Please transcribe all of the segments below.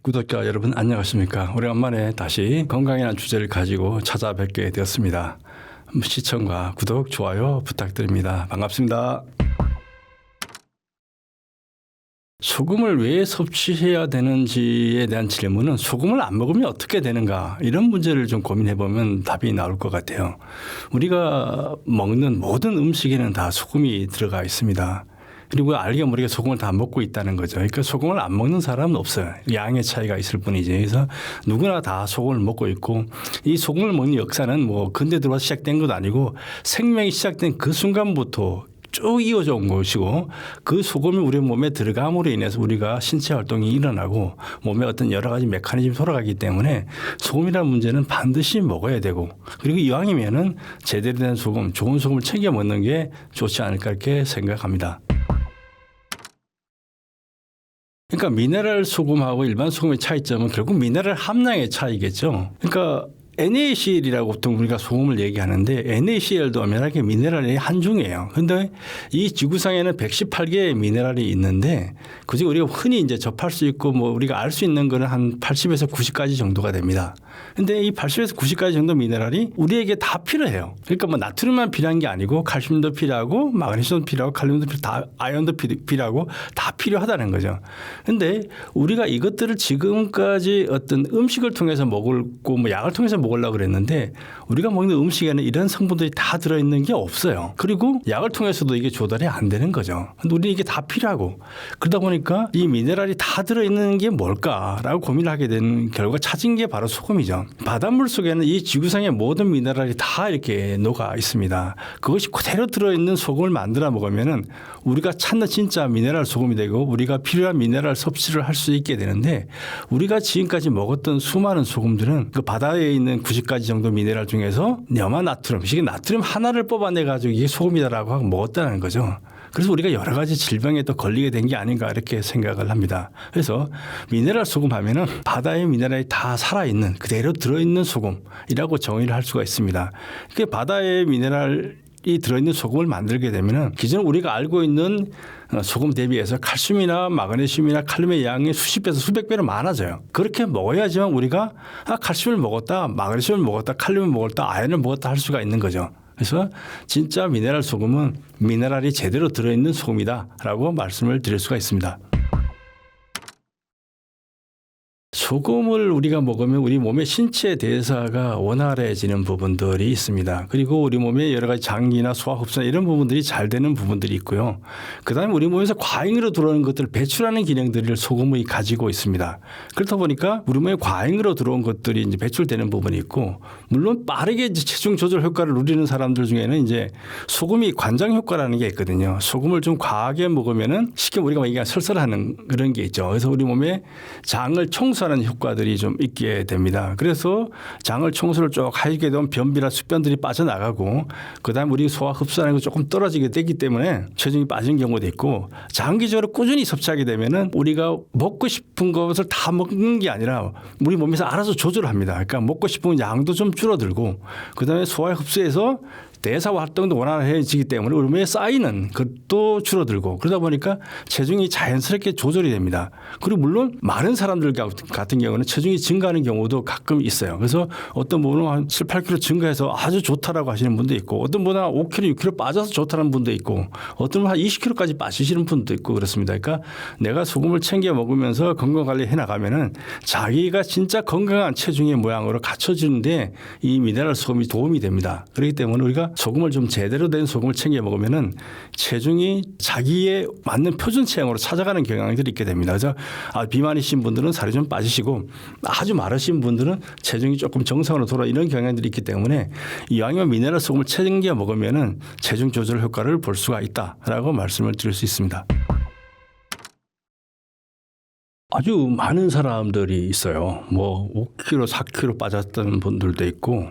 구독자 여러분 안녕하십니까. 오래간만에 다시 건강이라는 주제를 가지고 찾아뵙게 되었습니다. 시청과 구독, 좋아요 부탁드립니다. 반갑습니다. 소금을 왜 섭취해야 되는지에 대한 질문은 소금을 안 먹으면 어떻게 되는가, 이런 문제를 좀 고민해 보면 답이 나올 것 같아요. 우리가 먹는 모든 음식에는 다 소금이 들어가 있습니다. 그리고 알게 모르게 소금을 다 먹고 있다는 거죠. 그러니까 소금을 안 먹는 사람은 없어요. 양의 차이가 있을 뿐이지. 그래서 누구나 다 소금을 먹고 있고, 이 소금을 먹는 역사는 뭐 근대 들어와서 시작된 것도 아니고 생명이 시작된 그 순간부터 쭉 이어져 온 것이고, 그 소금이 우리 몸에 들어감으로 인해서 우리가 신체 활동이 일어나고 몸에 어떤 여러 가지 메커니즘이 돌아가기 때문에 소금이라는 문제는 반드시 먹어야 되고, 그리고 이왕이면은 제대로 된 소금, 좋은 소금을 챙겨 먹는 게 좋지 않을까 이렇게 생각합니다. 그러니까 미네랄 소금하고 일반 소금의 차이점은 결국 미네랄 함량의 차이겠죠. 그러니까 NaCl이라고 보통 우리가 소금을 얘기하는데 NaCl도 엄연하게 미네랄의 한 종이에요. 그런데 이 지구상에는 118개의 미네랄이 있는데 그중에 우리가 흔히 이제 접할 수 있고 뭐 우리가 알 수 있는 거는 한 80에서 90가지 정도가 됩니다. 근데 이 80에서 90가지 정도 미네랄이 우리에게 다 필요해요. 그러니까 뭐 나트륨만 필요한 게 아니고 칼슘도 필요하고 마그네슘도 필요하고 칼륨도 필요하고 다 아연도 필요하고 다 필요하다는 거죠. 근데 우리가 이것들을 지금까지 어떤 음식을 통해서 먹고 뭐 약을 통해서 먹으려고 그랬는데 우리가 먹는 음식에는 이런 성분들이 다 들어있는 게 없어요. 그리고 약을 통해서도 이게 조달이 안 되는 거죠. 근데 우리는 이게 다 필요하고, 그러다 보니까 이 미네랄이 다 들어있는 게 뭘까라고 고민을 하게 된 결과 찾은 게 바로 소금이죠. 바닷물 속에는 이 지구상의 모든 미네랄이 다 이렇게 녹아 있습니다. 그것이 그대로 들어있는 소금을 만들어 먹으면은 우리가 찾는 진짜 미네랄 소금이 되고 우리가 필요한 미네랄 섭취를 할 수 있게 되는데, 우리가 지금까지 먹었던 수많은 소금들은 그 바다에 있는 90가지 정도 미네랄 중에서 염화 나트륨, 이게 나트륨 하나를 뽑아내 가지고 이게 소금이다라고 하고 먹었다는 거죠. 그래서 우리가 여러 가지 질병에 또 걸리게 된 게 아닌가 이렇게 생각을 합니다. 그래서 미네랄 소금 하면은 바다의 미네랄이 다 살아있는 그대로 들어있는 소금이라고 정의를 할 수가 있습니다. 그 바다의 미네랄이 들어있는 소금을 만들게 되면은 기존 우리가 알고 있는 소금 대비해서 칼슘이나 마그네슘이나 칼륨의 양이 수십 배에서 수백 배로 많아져요. 그렇게 먹어야지만 우리가 칼슘을 먹었다, 마그네슘을 먹었다, 칼륨을 먹었다, 아연을 먹었다 할 수가 있는 거죠. 그래서 진짜 미네랄 소금은 미네랄이 제대로 들어있는 소금이다라고 말씀을 드릴 수가 있습니다. 소금을 우리가 먹으면 우리 몸의 신체 대사가 원활해지는 부분들이 있습니다. 그리고 우리 몸에 여러 가지 장기나 소화흡수나 이런 부분들이 잘 되는 부분들이 있고요. 그다음에 우리 몸에서 과잉으로 들어오는 것들을 배출하는 기능들을 소금이 가지고 있습니다. 그렇다 보니까 우리 몸에 과잉으로 들어온 것들이 이제 배출되는 부분이 있고, 물론 빠르게 이제 체중 조절 효과를 누리는 사람들 중에는 이제 소금이 관장 효과라는 게 있거든요. 소금을 좀 과하게 먹으면은 쉽게 우리가 얘기하는 설설하는 그런 게 있죠. 그래서 우리 몸에 장을 청소하는 효과들이 좀 있게 됩니다. 그래서 장을 청소를 쭉 하게 되면 변비나 수변들이 빠져나가고, 그다음에 우리 소화 흡수하는 거 조금 떨어지게 되기 때문에 체중이 빠진 경우도 있고, 장기적으로 꾸준히 섭취하게 되면은 우리가 먹고 싶은 것을 다 먹는 게 아니라 우리 몸에서 알아서 조절합니다. 그러니까 먹고 싶은 양도 좀 줄어들고, 그다음에 소화 흡수해서 대사 활동도 원활해지기 때문에 우리 몸에 쌓이는 것도 줄어들고, 그러다 보니까 체중이 자연스럽게 조절이 됩니다. 그리고 물론 많은 사람들 같은 경우는 체중이 증가하는 경우도 가끔 있어요. 그래서 어떤 분은 한 7, 8kg 증가해서 아주 좋다라고 하시는 분도 있고, 어떤 분은 5kg, 6kg 빠져서 좋다는 분도 있고, 어떤 분은 한 20kg까지 빠지시는 분도 있고 그렇습니다. 그러니까 내가 소금을 챙겨 먹으면서 건강관리 해나가면은 자기가 진짜 건강한 체중의 모양으로 갖춰지는데 이 미네랄 소금이 도움이 됩니다. 그렇기 때문에 우리가 소금을 좀 제대로 된 소금을 챙겨 먹으면은 체중이 자기에 맞는 표준 체형으로 찾아가는 경향들이 있게 됩니다. 그래서 비만이신 분들은 살이 좀 빠지시고, 아주 마르신 분들은 체중이 조금 정상으로 돌아, 이런 경향들이 있기 때문에 이왕이면 미네랄 소금을 챙겨 먹으면은 체중 조절 효과를 볼 수가 있다라고 말씀을 드릴 수 있습니다. 아주 많은 사람들이 있어요. 뭐 5kg, 4kg 빠졌던 분들도 있고,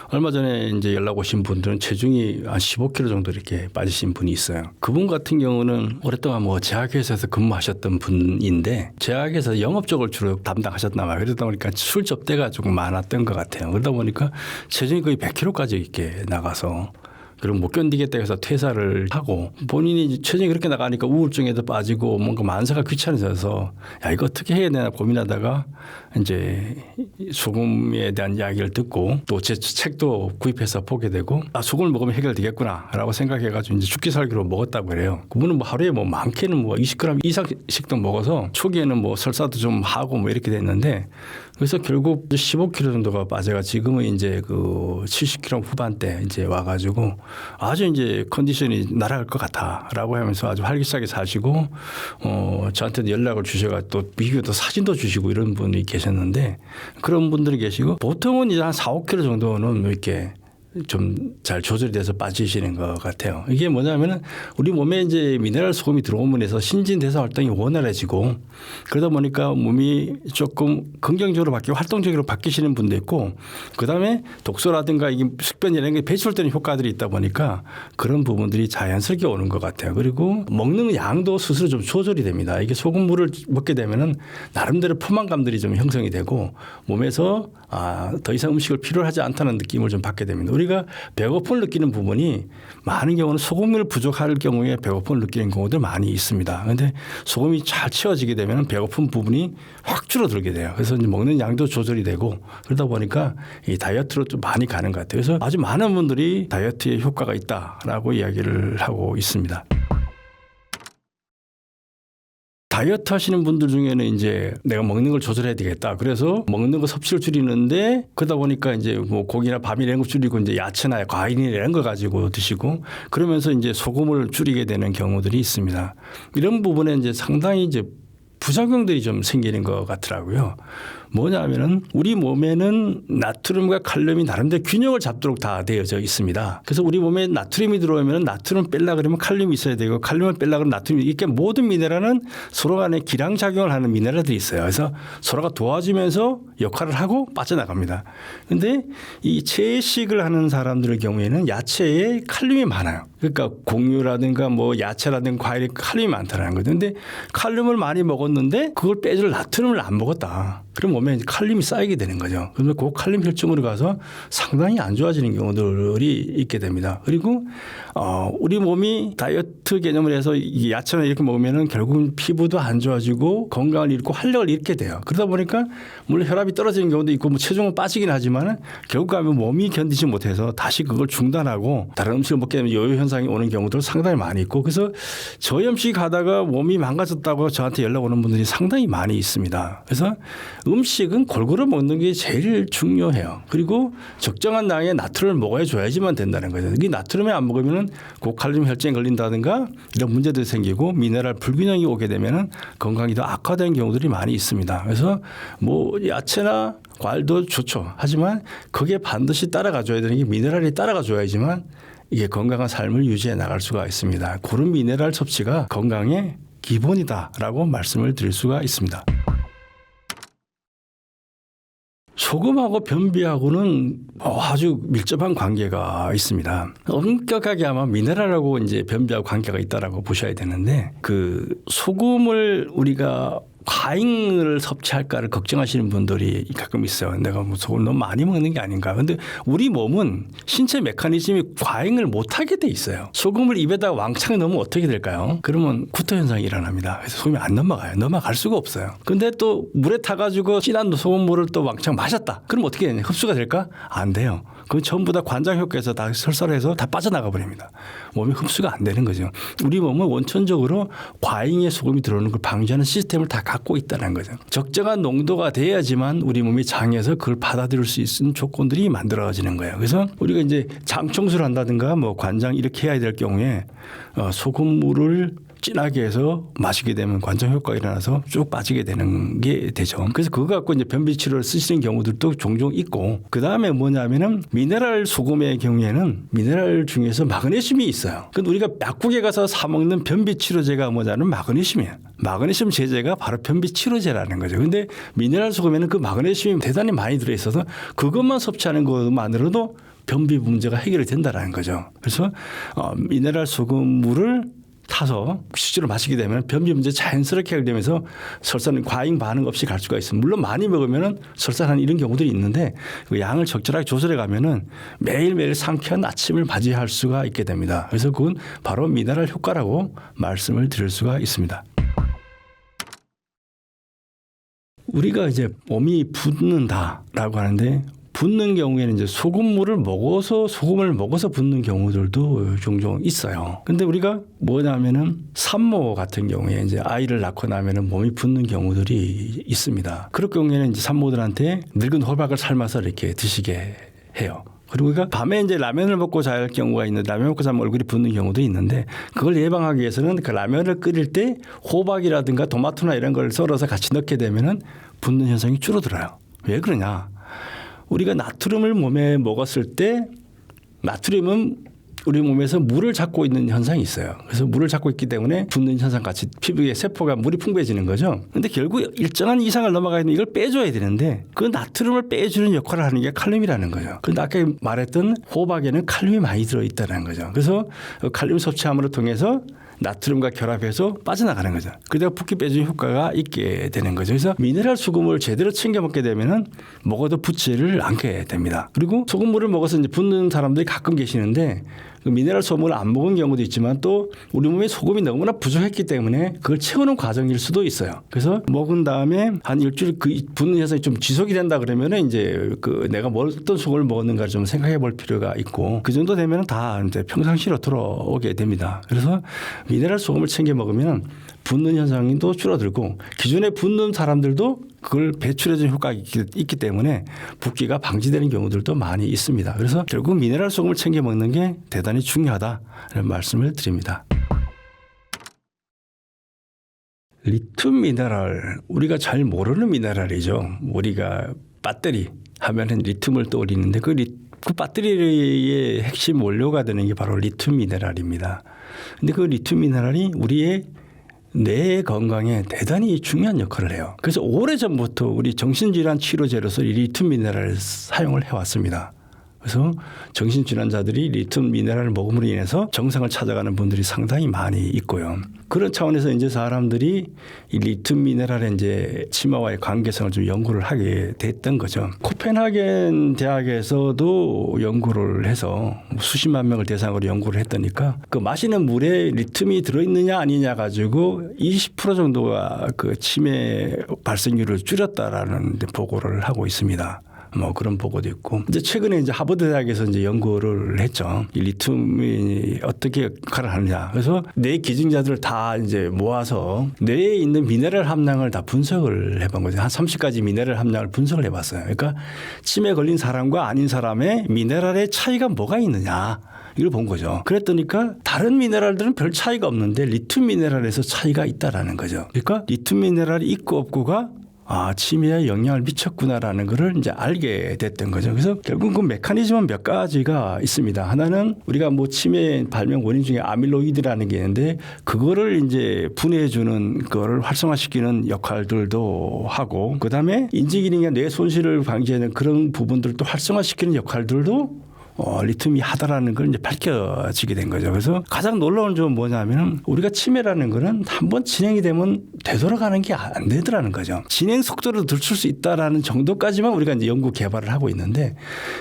얼마 전에 이제 연락 오신 분들은 체중이 한 15kg 정도 이렇게 빠지신 분이 있어요. 그분 같은 경우는 오랫동안 뭐 제약회사에서 근무하셨던 분인데, 제약회사 영업 쪽을 주로 담당하셨나 봐요. 그러다 보니까 술 접대가 조금 많았던 것 같아요. 그러다 보니까 체중이 거의 100kg까지 이렇게 나가서 그럼 못 견디겠다 해서 퇴사를 하고 본인이 체중이 그렇게 나가니까 우울증에도 빠지고 뭔가 만사가 귀찮아져서 야 이거 어떻게 해야 되나 고민하다가 이제 소금에 대한 이야기를 듣고 또 제 책도 구입해서 보게 되고 아 소금을 먹으면 해결되겠구나라고 생각해가지고 이제 죽기 살기로 먹었다고 그래요. 그분은 뭐 하루에 뭐 많게는 뭐 20g 이상씩도 먹어서 초기에는 뭐 설사도 좀 하고 뭐 이렇게 됐는데 그래서 결국 15kg 정도가 빠져가 지금은 이제 그 70kg 후반대 이제 와가지고 아주 이제 컨디션이 날아갈 것 같아라고 하면서 아주 활기차게 사시고 저한테도 연락을 주셔가 또 비교도 사진도 주시고 이런 분이 계셨는데 그런 분들이 계시고 보통은 이제 한 4, 5kg 정도는 이렇게 좀 잘 조절이 돼서 빠지시는 것 같아요. 이게 뭐냐면은 우리 몸에 이제 미네랄 소금이 들어오면서 신진대사 활동이 원활해지고 그러다 보니까 몸이 조금 긍정적으로 바뀌고 활동적으로 바뀌시는 분도 있고 그다음에 독소라든가 이게 숙변 이런 게 배출되는 효과들이 있다 보니까 그런 부분들이 자연스럽게 오는 것 같아요. 그리고 먹는 양도 스스로 좀 조절이 됩니다. 이게 소금물을 먹게 되면은 나름대로 포만감들이 좀 형성이 되고 몸에서 더 이상 음식을 필요로 하지 않다는 느낌을 좀 받게 됩니다. 우리가 배고픔을 느끼는 부분이 많은 경우는 소금을 부족할 경우에 배고픔을 느끼는 경우들 많이 있습니다. 그런데 소금이 잘 채워지게 되면 배고픈 부분이 확 줄어들게 돼요. 그래서 이제 먹는 양도 조절이 되고 그러다 보니까 이 다이어트로 좀 많이 가는 것 같아요. 그래서 아주 많은 분들이 다이어트에 효과가 있다라고 이야기를 하고 있습니다. 다이어트 하시는 분들 중에는 이제 내가 먹는 걸 조절해야 되겠다. 그래서 먹는 거 섭취를 줄이는데 그러다 보니까 이제 뭐 고기나 밥이나 이런 거 줄이고 이제 야채나 과일이나 이런 거 가지고 드시고 그러면서 이제 소금을 줄이게 되는 경우들이 있습니다. 이런 부분에 이제 상당히 이제 부작용들이 좀 생기는 것 같더라고요. 뭐냐면은 우리 몸에는 나트륨과 칼륨이 나름대로 균형을 잡도록 다 되어져 있습니다. 그래서 우리 몸에 나트륨이 들어오면 나트륨 뺄라 그러면 칼륨이 있어야 되고 칼륨을 뺄라 그러면 나트륨이 이렇게 모든 미네랄은 서로 간에 기량작용을 하는 미네랄들이 있어요. 그래서 서로가 도와주면서 역할을 하고 빠져나갑니다. 그런데 이 채식을 하는 사람들의 경우에는 야채에 칼륨이 많아요. 그러니까 곡류라든가 뭐 야채라든가 과일에 칼륨이 많다는 거죠. 그런데 칼륨을 많이 먹었는데 그걸 빼줄 나트륨을 안 먹었다. 그럼 몸에 칼륨이 쌓이게 되는 거죠. 그러면 그 칼륨 혈중으로 가서 상당히 안 좋아지는 경우들이 있게 됩니다. 그리고 우리 몸이 다이어트 개념을 해서 야채나 이렇게 먹으면은 결국은 피부도 안 좋아지고 건강을 잃고 활력을 잃게 돼요. 그러다 보니까 물론 혈압이 떨어지는 경우도 있고 뭐 체중은 빠지긴 하지만 결국 가면 몸이 견디지 못해서 다시 그걸 중단하고 다른 음식을 먹게 되면 요요 현상이 오는 경우도 상당히 많이 있고 그래서 저염식 하다가 몸이 망가졌다고 저한테 연락 오는 분들이 상당히 많이 있습니다. 그래서 음식은 골고루 먹는 게 제일 중요해요. 그리고 적정한 양의 나트륨을 먹어줘야지만 된다는 거죠. 이 나트륨을 안 먹으면 고칼륨 혈증에 걸린다든가 이런 문제들이 생기고 미네랄 불균형이 오게 되면 건강이 더 악화되는 경우들이 많이 있습니다. 그래서 뭐 야채나 과일도 좋죠. 하지만 그게 반드시 따라가줘야 되는 게 미네랄이 따라가줘야지만 이게 건강한 삶을 유지해 나갈 수가 있습니다. 그런 미네랄 섭취가 건강의 기본이다라고 말씀을 드릴 수가 있습니다. 소금하고 변비하고는 아주 밀접한 관계가 있습니다. 엄격하게 아마 미네랄하고 이제 변비하고 관계가 있다라고 보셔야 되는데 그 소금을 우리가 과잉을 섭취할까를 걱정하시는 분들이 가끔 있어요. 내가 뭐 소금을 너무 많이 먹는 게 아닌가. 그런데 우리 몸은 신체 메커니즘이 과잉을 못하게 돼 있어요. 소금을 입에다 왕창 넣으면 어떻게 될까요? 그러면 구토 현상이 일어납니다. 그래서 소금이 안 넘어가요. 넘어갈 수가 없어요. 근데 또 물에 타가지고 진한 소금물을 또 왕창 마셨다. 그럼 어떻게 되냐? 흡수가 될까? 안 돼요. 그건 전부 다 관장 효과에서 다 설사해서 다 빠져나가 버립니다. 몸이 흡수가 안 되는 거죠. 우리 몸은 원천적으로 과잉의 소금이 들어오는 걸 방지하는 시스템을 다 갖고 있다는 거죠. 적정한 농도가 돼야지만 우리 몸이 장에서 그걸 받아들일 수 있는 조건들이 만들어지는 거예요. 그래서 우리가 이제 장 청소를 한다든가 뭐 관장 이렇게 해야 될 경우에 소금물을 진하게 해서 마시게 되면 관장 효과가 일어나서 쭉 빠지게 되는 게 되죠. 그래서 그거 갖고 이제 변비 치료를 쓰시는 경우들도 종종 있고 그 다음에 뭐냐면은 미네랄 소금의 경우에는 미네랄 중에서 마그네슘이 있어요. 근데 우리가 약국에 가서 사 먹는 변비 치료제가 뭐냐면 마그네슘이에요. 마그네슘 제제가 바로 변비 치료제라는 거죠. 근데 미네랄 소금에는 그 마그네슘이 대단히 많이 들어있어서 그것만 섭취하는 것만으로도 변비 문제가 해결이 된다는 거죠. 그래서 미네랄 소금물을 타서 실제로 마시게 되면 변비 문제 자연스럽게 해결되면서 설사는 과잉 반응 없이 갈 수가 있습니다. 물론 많이 먹으면은 설사하는 이런 경우들이 있는데 그 양을 적절하게 조절해 가면은 매일매일 상쾌한 아침을 맞이할 수가 있게 됩니다. 그래서 그건 바로 미네랄 효과라고 말씀을 드릴 수가 있습니다. 우리가 이제 몸이 붓는다라고 하는데 붓는 경우에는 이제 소금을 먹어서 붓는 경우들도 종종 있어요. 근데 우리가 뭐냐면은 산모 같은 경우에 이제 아이를 낳고 나면은 몸이 붓는 경우들이 있습니다. 그럴 경우에는 이제 산모들한테 늙은 호박을 삶아서 이렇게 드시게 해요. 그리고 우리가 밤에 이제 라면을 먹고 잘 경우가 있는데 라면 먹고 자면 얼굴이 붓는 경우도 있는데 그걸 예방하기 위해서는 그 라면을 끓일 때 호박이라든가 토마토나 이런 걸 썰어서 같이 넣게 되면은 붓는 현상이 줄어들어요. 왜 그러냐? 우리가 나트륨을 몸에 먹었을 때 나트륨은 우리 몸에서 물을 잡고 있는 현상이 있어요. 그래서 물을 잡고 있기 때문에 붓는 현상 같이 피부의 세포가 물이 풍부해지는 거죠. 근데 결국 일정한 이상을 넘어가면 이걸 빼줘야 되는데 그 나트륨을 빼주는 역할을 하는 게 칼륨이라는 거죠. 그런데 아까 말했던 호박에는 칼륨이 많이 들어있다는 거죠. 그래서 칼륨 섭취함으로 통해서 나트륨과 결합해서 빠져나가는 거죠. 그러다가 붓기 빼주는 효과가 있게 되는 거죠. 그래서 미네랄 소금을 제대로 챙겨 먹게 되면은 먹어도 붓지를 않게 됩니다. 그리고 소금물을 먹어서 이제 붓는 사람들이 가끔 계시는데 그 미네랄 소금을 안 먹은 경우도 있지만 또 우리 몸에 소금이 너무나 부족했기 때문에 그걸 채우는 과정일 수도 있어요. 그래서 먹은 다음에 한 일주일 그 붓는 현상이 좀 지속이 된다 그러면은 이제 그 내가 어떤 소금을 먹었는가를 좀 생각해 볼 필요가 있고 그 정도 되면 다 이제 평상시로 돌아오게 됩니다. 그래서 미네랄 소금을 챙겨 먹으면 붓는 현상도 줄어들고 기존에 붓는 사람들도 그걸 배출해주는 효과가 있기 때문에 붓기가 방지되는 경우들도 많이 있습니다. 그래서 결국 미네랄 소금을 챙겨 먹는 게 대단히 중요하다는 말씀을 드립니다. 리튬 미네랄, 우리가 잘 모르는 미네랄이죠. 우리가 배터리 하면은 리튬을 떠올리는데 그 배터리의 핵심 원료가 되는 게 바로 리튬 미네랄입니다. 근데 그 리튬 미네랄이 우리의 뇌 건강에 대단히 중요한 역할을 해요. 그래서 오래전부터 우리 정신질환 치료제로서 이 리튬 미네랄을 사용을 해왔습니다. 그래서 정신질환자들이 리튬 미네랄을 먹음으로 인해서 정상을 찾아가는 분들이 상당히 많이 있고요. 그런 차원에서 이제 사람들이 이 리튬 미네랄의 이제 치매와의 관계성을 좀 연구를 하게 됐던 거죠. 코펜하겐 대학에서도 연구를 해서 수십만 명을 대상으로 연구를 했더니까 그 마시는 물에 리튬이 들어있느냐 아니냐 가지고 20% 정도가 그 치매 발생률을 줄였다라는 보고를 하고 있습니다. 뭐 그런 보고도 있고 이제 최근에 이제 하버드 대학에서 이제 연구를 했죠. 이 리튬이 어떻게 역할을 하느냐. 그래서 뇌 기증자들을 다 이제 모아서 뇌에 있는 미네랄 함량을 다 분석을 해본 거죠. 한 30가지 미네랄 함량을 분석을 해봤어요. 그러니까 치매 걸린 사람과 아닌 사람의 미네랄의 차이가 뭐가 있느냐. 이걸 본 거죠. 그랬더니까 다른 미네랄들은 별 차이가 없는데 리튬 미네랄에서 차이가 있다라는 거죠. 그러니까 리튬 미네랄이 있고 없고가 치매에 영향을 미쳤구나라는 것을 이제 알게 됐던 거죠. 그래서 결국 그 메커니즘은 몇 가지가 있습니다. 하나는 우리가 뭐 치매 발명 원인 중에 아밀로이드라는 게 있는데 그거를 이제 분해해주는 그거를 활성화시키는 역할들도 하고 그다음에 인지기능이나 뇌 손실을 방지하는 그런 부분들도 활성화시키는 역할들도 리튬이 하다라는 걸 이제 밝혀지게 된 거죠. 그래서 가장 놀라운 점은 뭐냐면 우리가 치매라는 거는 한번 진행이 되면 되돌아가는 게 안 되더라는 거죠. 진행 속도를 늦출 수 있다라는 정도까지만 우리가 이제 연구 개발을 하고 있는데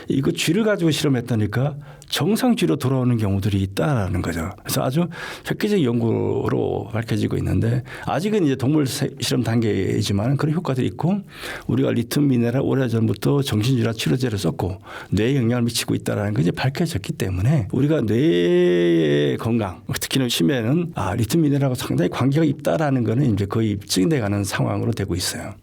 이거 쥐를 가지고 실험했다니까 정상 쥐로 돌아오는 경우들이 있다라는 거죠. 그래서 아주 획기적 연구로 밝혀지고 있는데 아직은 이제 동물 실험 단계이지만 그런 효과들이 있고 우리가 리튬 미네랄 오래전부터 정신질환 치료제를 썼고 뇌에 영향을 미치고 있다라는 게 이제 밝혀졌기 때문에 우리가 뇌의 건강 특히나 치매는 리튬 미네랄하고 상당히 관계가 있다라는 거는 이제 거의 입증돼 가는 상황으로 되고 있어요.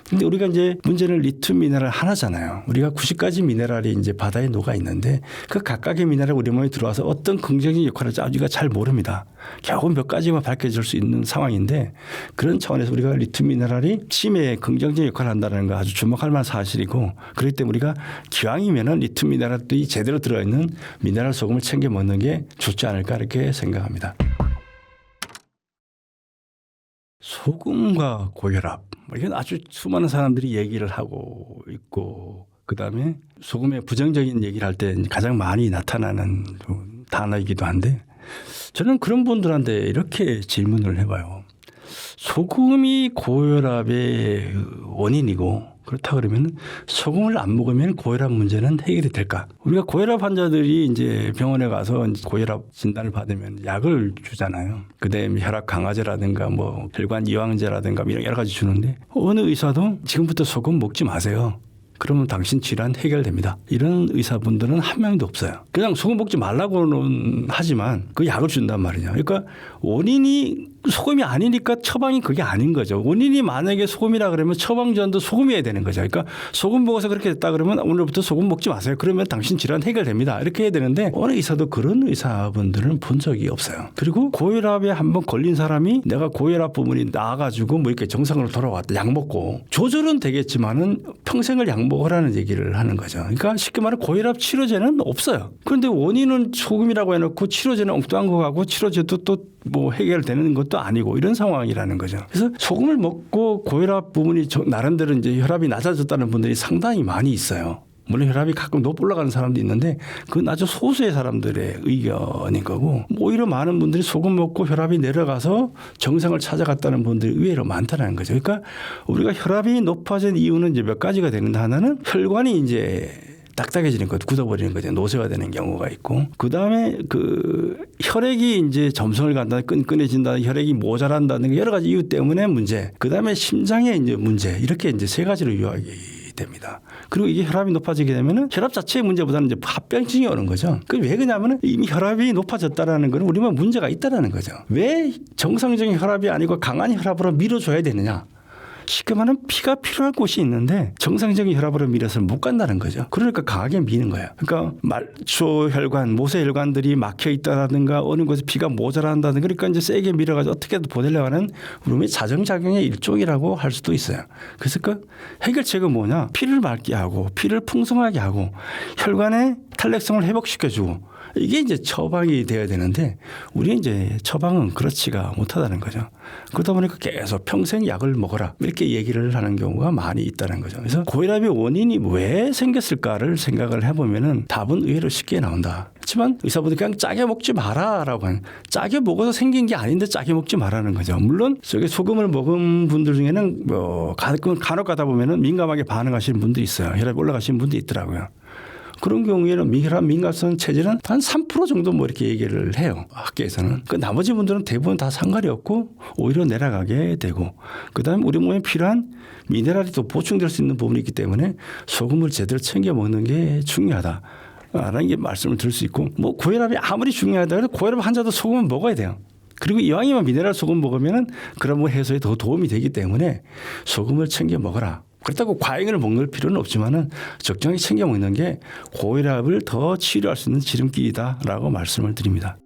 근데 우리가 이제 문제는 리튬 미네랄 하나잖아요. 우리가 90가지 미네랄이 이제 바다에 녹아 있는데 그 각각의 미네랄이 우리 몸에 들어와서 어떤 긍정적인 역할을 할지 우리가 잘 모릅니다. 겨우 몇 가지만 밝혀질 수 있는 상황인데 그런 차원에서 우리가 리튬 미네랄이 치매에 긍정적인 역할을 한다는 거 아주 주목할 만한 사실이고 그렇기 때문에 우리가 기왕이면은 리튬 미네랄이 제대로 들어있는 미네랄 소금을 챙겨 먹는 게 좋지 않을까 이렇게 생각합니다. 소금과 고혈압 이건 아주 수많은 사람들이 얘기를 하고 있고 그다음에 소금의 부정적인 얘기를 할 때 가장 많이 나타나는 단어이기도 한데 저는 그런 분들한테 이렇게 질문을 해봐요. 소금이 고혈압의 원인이고 그렇다 그러면 소금을 안 먹으면 고혈압 문제는 해결이 될까? 우리가 고혈압 환자들이 이제 병원에 가서 고혈압 진단을 받으면 약을 주잖아요. 그다음에 혈압 강화제라든가 뭐 혈관 이완제라든가 이런 여러 가지 주는데 어느 의사도 지금부터 소금 먹지 마세요. 그러면 당신 질환 해결됩니다. 이런 의사분들은 한 명도 없어요. 그냥 소금 먹지 말라고는 하지만 그 약을 준단 말이죠. 그러니까 원인이 소금이 아니니까 처방이 그게 아닌 거죠. 원인이 만약에 소금이라 그러면 처방전도 소금이어야 되는 거죠. 그러니까 소금 먹어서 그렇게 됐다 그러면 오늘부터 소금 먹지 마세요. 그러면 당신 질환 해결됩니다. 이렇게 해야 되는데 어느 의사도 그런 의사분들은 본 적이 없어요. 그리고 고혈압에 한번 걸린 사람이 내가 고혈압 부분이 나아가지고 뭐 이렇게 정상으로 돌아왔다. 약 먹고 조절은 되겠지만은 평생을 약 먹으라는 얘기를 하는 거죠. 그러니까 쉽게 말하면 고혈압 치료제는 없어요. 그런데 원인은 소금이라고 해놓고 치료제는 엉뚱한 거 가고 치료제도 또 뭐 해결되는 것도 아니고 이런 상황이라는 거죠. 그래서 소금을 먹고 고혈압 부분이 나름대로 이제 혈압이 낮아졌다는 분들이 상당히 많이 있어요. 물론 혈압이 가끔 높이 올라가는 사람도 있는데 그건 아주 소수의 사람들의 의견인 거고 오히려 많은 분들이 소금 먹고 혈압이 내려가서 정상을 찾아갔다는 분들이 의외로 많다는 거죠. 그러니까 우리가 혈압이 높아진 이유는 이제 몇 가지가 되는데 하나는 혈관이 이제 딱딱해지는 것, 굳어버리는 거죠. 노쇠가 되는 경우가 있고, 그 다음에 그 혈액이 이제 점성을 간다, 끈끈해진다, 혈액이 모자란다는 여러 가지 이유 때문에 문제. 그 다음에 심장에 이제 문제. 이렇게 이제 세 가지로 요약이 됩니다. 그리고 이게 혈압이 높아지게 되면은 혈압 자체의 문제보다는 이제 합병증이 오는 거죠. 그 왜 그러냐면은 이미 혈압이 높아졌다라는 거는 우리만 문제가 있다라는 거죠. 왜 정상적인 혈압이 아니고 강한 혈압으로 밀어줘야 되느냐? 쉽게 말하면 피가 필요한 곳이 있는데 정상적인 혈압으로 밀어서 못 간다는 거죠. 그러니까 강하게 미는 거예요. 그러니까 말초혈관, 모세혈관들이 막혀 있다라든가 어느 곳에 피가 모자란다든가 그러니까 이제 세게 밀어가지고 어떻게든 보내려고 하는 우리의 자정작용의 일종이라고 할 수도 있어요. 그래서 그 해결책은 뭐냐? 피를 맑게 하고 피를 풍성하게 하고 혈관의 탄력성을 회복시켜주고 이게 이제 처방이 돼야 되는데 우리 이제 처방은 그렇지가 못하다는 거죠. 그러다 보니까 계속 평생 약을 먹어라 이렇게 얘기를 하는 경우가 많이 있다는 거죠. 그래서 고혈압의 원인이 왜 생겼을까를 생각을 해보면은 답은 의외로 쉽게 나온다. 그렇지만 의사분들이 그냥 짜게 먹지 마라라고 하는 짜게 먹어서 생긴 게 아닌데 짜게 먹지 마라는 거죠. 물론 저게 소금을 먹은 분들 중에는 뭐 간혹 가다 보면은 민감하게 반응하시는 분들이 있어요. 혈압이 올라가시는 분도 있더라고요. 그런 경우에는 혈압 민감성 체질은 한 3% 정도 뭐 이렇게 얘기를 해요. 학계에서는. 그 나머지 분들은 대부분 다 상관이 없고 오히려 내려가게 되고 그다음에 우리 몸에 필요한 미네랄이 또 보충될 수 있는 부분이 있기 때문에 소금을 제대로 챙겨 먹는 게 중요하다. 라는 게 말씀을 드릴 수 있고 뭐 고혈압이 아무리 중요하다 해도 고혈압 환자도 소금을 먹어야 돼요. 그리고 이왕이면 미네랄 소금 먹으면은 그런 거 해소에 더 도움이 되기 때문에 소금을 챙겨 먹어라. 그렇다고 과잉을 먹는 필요는 없지만은 적정히 챙겨 먹는 게 고혈압을 더 치료할 수 있는 지름길이다라고 말씀을 드립니다.